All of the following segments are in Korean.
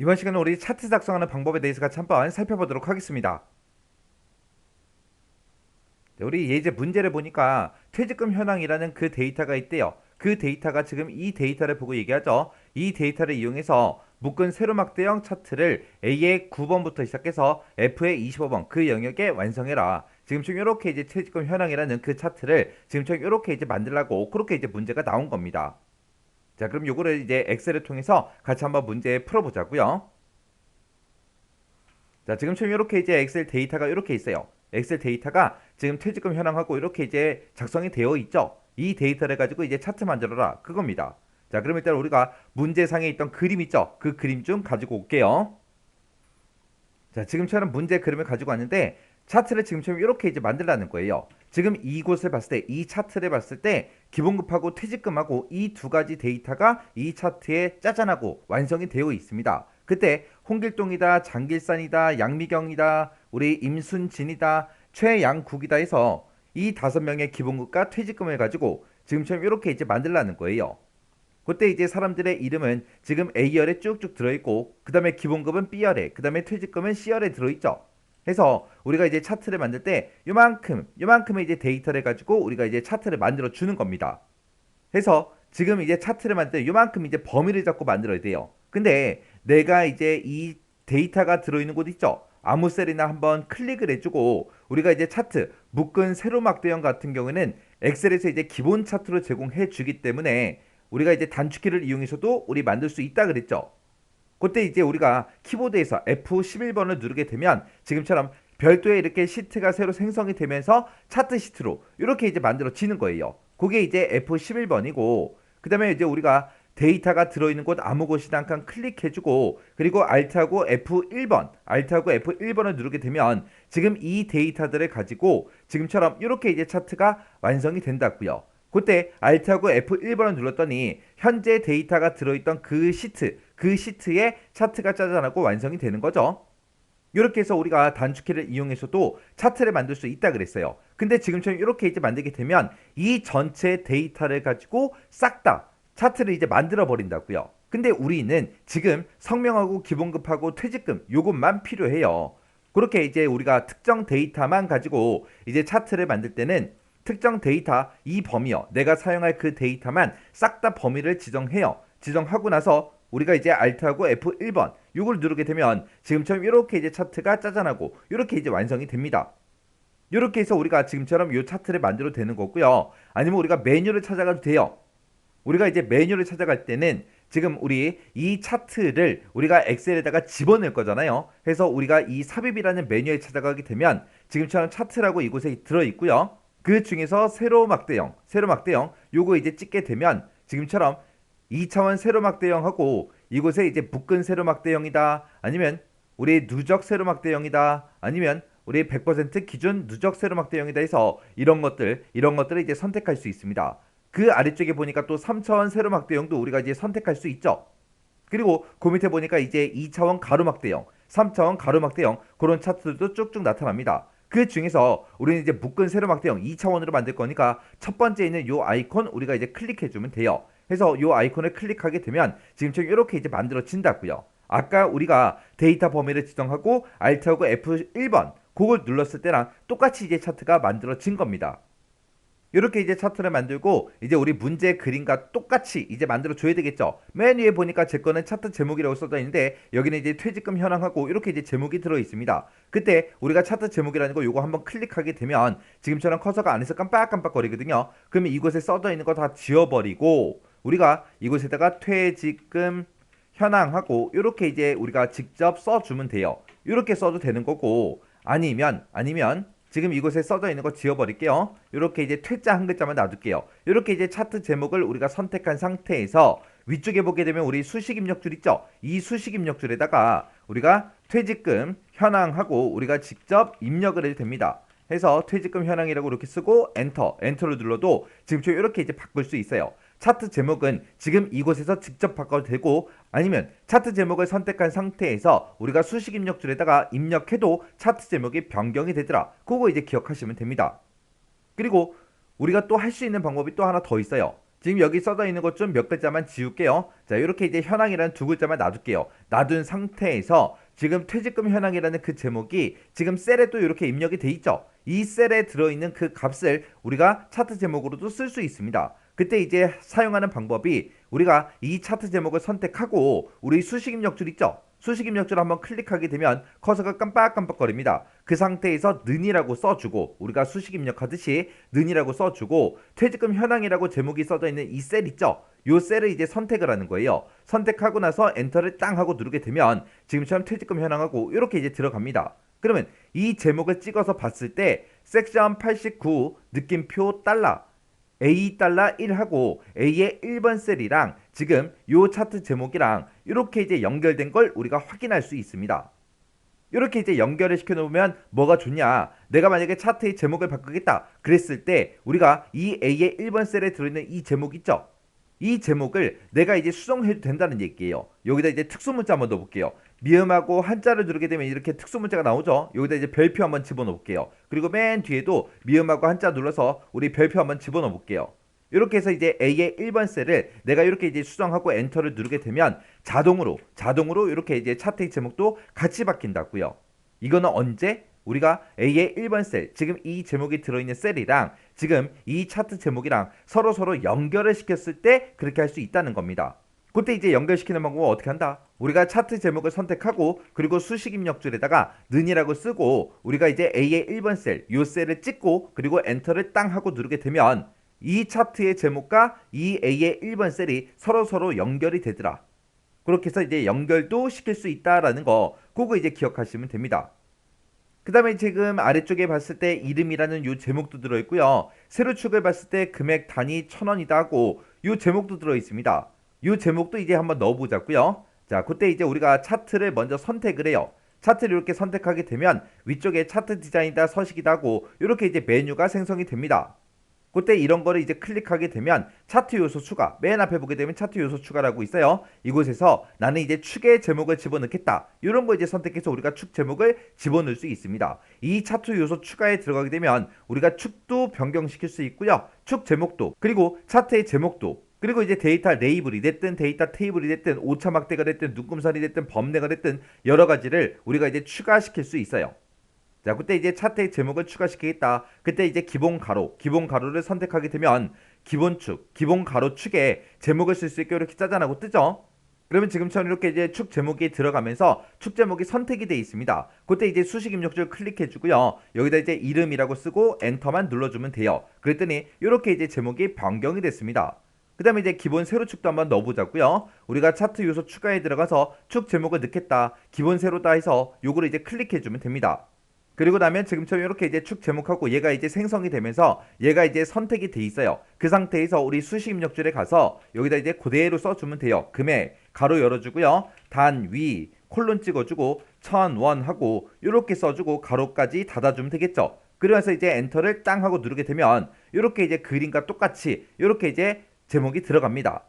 이번 시간은 우리 차트 작성하는 방법에 대해서 같이 한번 살펴보도록 하겠습니다. 네, 우리 예제 문제를 보니까 퇴직금 현황이라는 그 데이터가 있대요. 그 데이터가 지금 이 데이터를 보고 얘기하죠. 이 데이터를 이용해서 묶은 세로막대형 차트를 A의 9번부터 시작해서 F의 25번 그 영역에 완성해라. 지금처럼 이렇게 이제 퇴직금 현황이라는 그 차트를 지금처럼 이렇게 이제 만들라고 그렇게 이제 문제가 나온 겁니다. 자, 그럼 요거를 이제 엑셀을 통해서 같이 한번 문제 풀어보자고요. 자, 지금처럼 이렇게 이제 엑셀 데이터가 이렇게 있어요. 엑셀 데이터가 지금 퇴직금 현황하고 이렇게 이제 작성이 되어 있죠. 이 데이터를 가지고 이제 차트 만들어라 그겁니다. 자, 그럼 일단 우리가 문제상에 있던 그림 있죠. 그 그림 좀 가지고 올게요. 자, 지금처럼 문제 그림을 가지고 왔는데 차트를 지금처럼 이렇게 이제 만들라는 거예요. 지금 이곳을 봤을 때, 이 차트를 봤을 때 기본급하고 퇴직금하고 이 두 가지 데이터가 이 차트에 짜잔하고 완성이 되어 있습니다. 그때 홍길동이다, 장길산이다, 양미경이다, 우리 임순진이다, 최양국이다 해서 이 5명의 기본급과 퇴직금을 가지고 지금처럼 이렇게 이제 만들라는 거예요. 그때 이제 사람들의 이름은 지금 A열에 쭉쭉 들어있고 그 다음에 기본급은 B열에 그 다음에 퇴직금은 C열에 들어있죠. 해서 우리가 이제 차트를 만들 때 요만큼의 이제 데이터를 가지고 우리가 이제 차트를 만들어 주는 겁니다. 해서 지금 이제 차트를 만들 때 요만큼 이제 범위를 잡고 만들어야 돼요. 근데 내가 이제 이 데이터가 들어있는 곳 있죠. 아무 셀이나 한번 클릭을 해주고 우리가 이제 차트 묶은 세로막대형 같은 경우에는 엑셀에서 이제 기본 차트로 제공해 주기 때문에 우리가 이제 단축키를 이용해서도 우리 만들 수 있다 그랬죠. 그때 이제 우리가 키보드에서 F11번을 누르게 되면 지금처럼 별도의 이렇게 시트가 새로 생성이 되면서 차트 시트로 이렇게 이제 만들어지는 거예요. 그게 이제 F11번이고 그 다음에 이제 우리가 데이터가 들어있는 곳 아무 곳이나 한 칸 클릭해주고 그리고 Alt하고 F1번을 누르게 되면 지금 이 데이터들을 가지고 지금처럼 이렇게 이제 차트가 완성이 된다고요. 그때 Alt하고 F1번을 눌렀더니 현재 데이터가 들어있던 그 시트에 차트가 짜잔하고 완성이 되는 거죠. 이렇게 해서 우리가 단축키를 이용해서도 차트를 만들 수 있다 그랬어요. 근데 지금처럼 이렇게 이제 만들게 되면 이 전체 데이터를 가지고 싹 다 차트를 이제 만들어 버린다고요. 근데 우리는 지금 성명하고 기본급하고 퇴직금 요것만 필요해요. 그렇게 이제 우리가 특정 데이터만 가지고 이제 차트를 만들 때는 특정 데이터 이 범위요. 내가 사용할 그 데이터만 싹 다 범위를 지정해요. 지정하고 나서 우리가 이제 Alt하고 F1번 이걸 누르게 되면 지금처럼 이렇게 이제 차트가 짜잔하고 이렇게 이제 완성이 됩니다. 이렇게 해서 우리가 지금처럼 이 차트를 만들어도 되는 거고요. 아니면 우리가 메뉴를 찾아가도 돼요. 우리가 이제 메뉴를 찾아갈 때는 지금 우리 이 차트를 우리가 엑셀에다가 집어넣을 거잖아요. 그래서 우리가 이 삽입이라는 메뉴에 찾아가게 되면 지금처럼 차트라고 이곳에 들어있고요. 그 중에서 세로막대형 요거 이제 찍게 되면 지금처럼 2차원 세로막대형하고 이곳에 이제 묶은 세로막대형이다 아니면 우리 누적 세로막대형이다 아니면 우리 100% 기준 누적 세로막대형이다 해서 이런 것들을 이제 선택할 수 있습니다. 그 아래쪽에 보니까 또 3차원 세로막대형도 우리가 이제 선택할 수 있죠. 그리고 그 밑에 보니까 이제 2차원 가로막대형, 3차원 가로막대형 그런 차트들도 쭉쭉 나타납니다. 그 중에서 우리는 이제 묶은 세로막대형 2차원으로 만들 거니까 첫 번째 있는 요 아이콘 우리가 이제 클릭해 주면 돼요. 해서 요 아이콘을 클릭하게 되면 지금처럼 이렇게 이제 만들어진다고요. 아까 우리가 데이터 범위를 지정하고 Alt하고 F1번 그걸 눌렀을 때랑 똑같이 이제 차트가 만들어진 겁니다. 이렇게 이제 차트를 만들고 이제 우리 문제 그림과 똑같이 이제 만들어 줘야 되겠죠. 맨 위에 보니까 제 거는 차트 제목이라고 써져 있는데 여기는 이제 퇴직금 현황하고 이렇게 이제 제목이 들어 있습니다. 그때 우리가 차트 제목이라는 거 요거 한번 클릭하게 되면 지금처럼 커서가 안에서 깜빡깜빡 거리거든요. 그러면 이곳에 써져 있는 거 다 지워버리고 우리가 이곳에다가 퇴직금 현황하고 이렇게 이제 우리가 직접 써주면 돼요. 이렇게 써도 되는 거고 아니면 지금 이곳에 써져 있는 거 지워버릴게요. 이렇게 이제 퇴짜 한 글자만 놔둘게요. 이렇게 이제 차트 제목을 우리가 선택한 상태에서 위쪽에 보게 되면 우리 수식 입력줄 있죠? 이 수식 입력줄에다가 우리가 퇴직금 현황하고 우리가 직접 입력을 해도 됩니다. 해서 퇴직금 현황이라고 이렇게 쓰고 엔터를 눌러도 지금처럼 이렇게 이제 바꿀 수 있어요. 차트 제목은 지금 이곳에서 직접 바꿔도 되고 아니면 차트 제목을 선택한 상태에서 우리가 수식 입력줄에다가 입력해도 차트 제목이 변경이 되더라. 그거 이제 기억하시면 됩니다. 그리고 우리가 또 할 수 있는 방법이 또 하나 더 있어요. 지금 여기 써져 있는 것 좀 몇 글자만 지울게요. 자, 이렇게 이제 현황이라는 두 글자만 놔둘게요. 놔둔 상태에서 지금 퇴직금 현황이라는 그 제목이 지금 셀에 또 이렇게 입력이 돼 있죠. 이 셀에 들어있는 그 값을 우리가 차트 제목으로도 쓸 수 있습니다. 그때 이제 사용하는 방법이 우리가 이 차트 제목을 선택하고 우리 수식 입력줄 있죠. 수식 입력줄 한번 클릭하게 되면 커서가 깜빡깜빡거립니다. 그 상태에서 는이라고 써주고 우리가 수식 입력하듯이 는이라고 써주고 퇴직금 현황이라고 제목이 써져 있는 이 셀 있죠. 요 셀을 이제 선택을 하는 거예요. 선택하고 나서 엔터를 땅 하고 누르게 되면 지금처럼 퇴직금 현황하고 이렇게 이제 들어갑니다. 그러면 이 제목을 찍어서 봤을 때 섹션 89 느낌표 달러 A 달러 1하고 A의 1번 셀이랑 지금 요 차트 제목이랑 이렇게 이제 연결된 걸 우리가 확인할 수 있습니다. 이렇게 이제 연결을 시켜놓으면 뭐가 좋냐? 내가 만약에 차트의 제목을 바꾸겠다 그랬을 때 우리가 이 A의 1번 셀에 들어있는 이 제목 있죠? 이 제목을 내가 이제 수정해도 된다는 얘기예요. 여기다 이제 특수문자 한번 넣어볼게요. 미음하고 한자를 누르게 되면 이렇게 특수문자가 나오죠. 여기다 이제 별표 한번 집어넣을게요. 그리고 맨 뒤에도 미음하고 한자 눌러서 우리 별표 한번 집어넣어볼게요. 이렇게 해서 이제 A의 1번 셀을 내가 이렇게 이제 수정하고 엔터를 누르게 되면 자동으로 이렇게 이제 차트의 제목도 같이 바뀐다고요. 이거는 언제? 우리가 A의 1번 셀, 지금 이 제목이 들어있는 셀이랑 지금 이 차트 제목이랑 서로 연결을 시켰을 때 그렇게 할 수 있다는 겁니다. 그때 이제 연결시키는 방법은 어떻게 한다? 우리가 차트 제목을 선택하고 그리고 수식 입력줄에다가 는이라고 쓰고 우리가 이제 A의 1번 셀, 요 셀을 찍고 그리고 엔터를 땅 하고 누르게 되면 이 차트의 제목과 이 A의 1번 셀이 서로 연결이 되더라. 그렇게 해서 이제 연결도 시킬 수 있다라는 거 그거 이제 기억하시면 됩니다. 그 다음에 지금 아래쪽에 봤을 때 이름이라는 요 제목도 들어있고요. 세로축을 봤을 때 금액 단위 1,000원이다 하고 요 제목도 들어있습니다. 요 제목도 이제 한번 넣어보자고요. 자, 그때 이제 우리가 차트를 먼저 선택을 해요. 차트를 이렇게 선택하게 되면 위쪽에 차트 디자인이다 서식이다 하고 이렇게 이제 메뉴가 생성이 됩니다. 그때 이런 거를 이제 클릭하게 되면 차트 요소 추가, 맨 앞에 보게 되면 차트 요소 추가라고 있어요. 이곳에서 나는 이제 축의 제목을 집어넣겠다. 이런 거 이제 선택해서 우리가 축 제목을 집어넣을 수 있습니다. 이 차트 요소 추가에 들어가게 되면 우리가 축도 변경시킬 수 있고요. 축 제목도, 그리고 차트의 제목도, 그리고 이제 데이터 레이블이 됐든 데이터 테이블이 됐든 오차막대가 됐든 눈금선이 됐든 범례가 됐든 여러 가지를 우리가 이제 추가시킬 수 있어요. 자, 그때 이제 차트의 제목을 추가시키겠다. 그때 이제 기본 가로를 선택하게 되면 기본축, 기본 가로 축에 제목을 쓸 수 있게 이렇게 짜잔하고 뜨죠. 그러면 지금처럼 이렇게 이제 축 제목이 들어가면서 축 제목이 선택이 되어 있습니다. 그때 이제 수식 입력줄 클릭해 주고요. 여기다 이제 이름이라고 쓰고 엔터만 눌러주면 돼요. 그랬더니 이렇게 이제 제목이 변경이 됐습니다. 그 다음에 이제 기본 세로축도 한번 넣어보자고요. 우리가 차트 요소 추가에 들어가서 축 제목을 넣겠다. 기본 세로다 해서 요거를 이제 클릭해 주면 됩니다. 그리고 나면 지금처럼 이렇게 이제 축 제목하고 얘가 이제 생성이 되면서 얘가 이제 선택이 돼 있어요. 그 상태에서 우리 수식 입력줄에 가서 여기다 이제 그대로 써주면 돼요. 금액 가로 열어주고요. 단위 콜론 찍어주고 1,000원 하고 이렇게 써주고 가로까지 닫아주면 되겠죠. 그러면서 이제 엔터를 땅 하고 누르게 되면 이렇게 이제 그림과 똑같이 이렇게 이제 제목이 들어갑니다.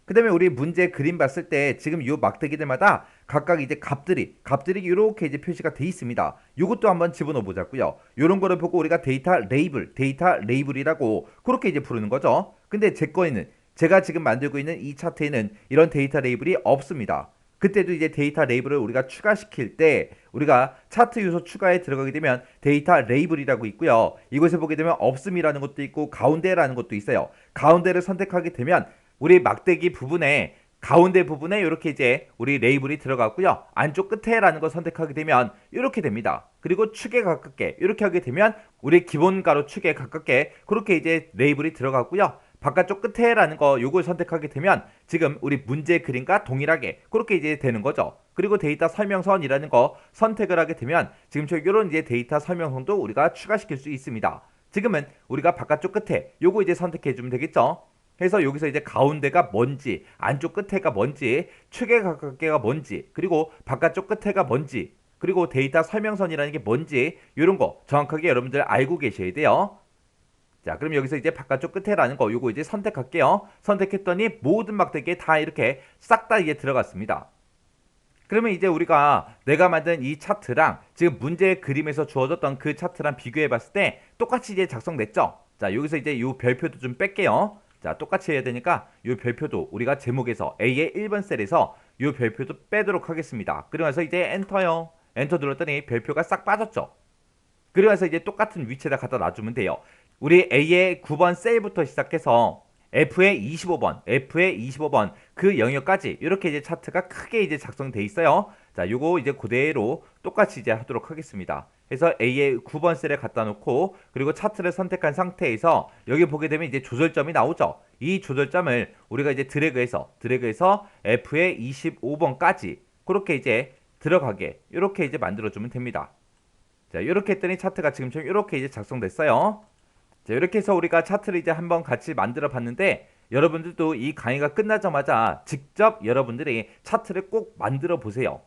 그 다음에 우리 문제 그림 봤을 때 지금 요 막대기들마다 각각 이제 값들이 이렇게 이제 표시가 돼 있습니다. 요것도 한번 집어넣어 보자고요. 요런 거를 보고 우리가 데이터 레이블이라고 그렇게 이제 부르는 거죠. 근데 제 거에는 제가 지금 만들고 있는 이 차트에는 이런 데이터 레이블이 없습니다. 그때도 이제 데이터 레이블을 우리가 추가시킬 때 우리가 차트 요소 추가에 들어가게 되면 데이터 레이블이라고 있고요. 이곳에 보게 되면 없음이라는 것도 있고 가운데라는 것도 있어요. 가운데를 선택하게 되면 우리 막대기 부분에 가운데 부분에 이렇게 이제 우리 레이블이 들어갔고요. 안쪽 끝에라는 걸 선택하게 되면 이렇게 됩니다. 그리고 축에 가깝게 이렇게 하게 되면 우리 기본 가로 축에 가깝게 그렇게 이제 레이블이 들어갔고요. 바깥쪽 끝에라는 거 요걸 선택하게 되면 지금 우리 문제 그림과 동일하게 그렇게 이제 되는 거죠. 그리고 데이터 설명선이라는 거 선택을 하게 되면 지금처럼 이런 이제 데이터 설명선도 우리가 추가시킬 수 있습니다. 지금은 우리가 바깥쪽 끝에 요거 이제 선택해 주면 되겠죠. 해서 여기서 이제 가운데가 뭔지, 안쪽 끝에가 뭔지, 축에 가깝게가 뭔지, 그리고 바깥쪽 끝에가 뭔지, 그리고 데이터 설명선이라는 게 뭔지 이런 거 정확하게 여러분들 알고 계셔야 돼요. 자, 그럼 여기서 이제 바깥쪽 끝에라는 거 요거 이제 선택할게요. 선택했더니 모든 막대기에 다 이렇게 싹 다 이게 들어갔습니다. 그러면 이제 우리가 내가 만든 이 차트랑 지금 문제 그림에서 주어졌던 그 차트랑 비교해 봤을 때 똑같이 이제 작성됐죠. 자, 여기서 이제 요 별표도 좀 뺄게요. 자, 똑같이 해야 되니까 이 별표도 우리가 제목에서 A의 1번 셀에서 이 별표도 빼도록 하겠습니다. 그러면서 이제 엔터요. 엔터 눌렀더니 별표가 싹 빠졌죠. 그러면서 이제 똑같은 위치에다 갖다 놔주면 돼요. 우리 A의 9번 셀부터 시작해서 F의 25번, F의 25번 그 영역까지 이렇게 이제 차트가 크게 이제 작성돼 있어요. 자, 요거 이제 그대로 똑같이 이제 하도록 하겠습니다. 그래서 A의 9번 셀에 갖다 놓고 그리고 차트를 선택한 상태에서 여기 보게 되면 이제 조절점이 나오죠. 이 조절점을 우리가 이제 드래그해서 F의 25번까지 그렇게 이제 들어가게 이렇게 이제 만들어주면 됩니다. 자, 이렇게 했더니 차트가 지금처럼 이렇게 이제 작성됐어요. 자, 이렇게 해서 우리가 차트를 이제 한번 같이 만들어 봤는데 여러분들도 이 강의가 끝나자마자 직접 여러분들이 차트를 꼭 만들어 보세요.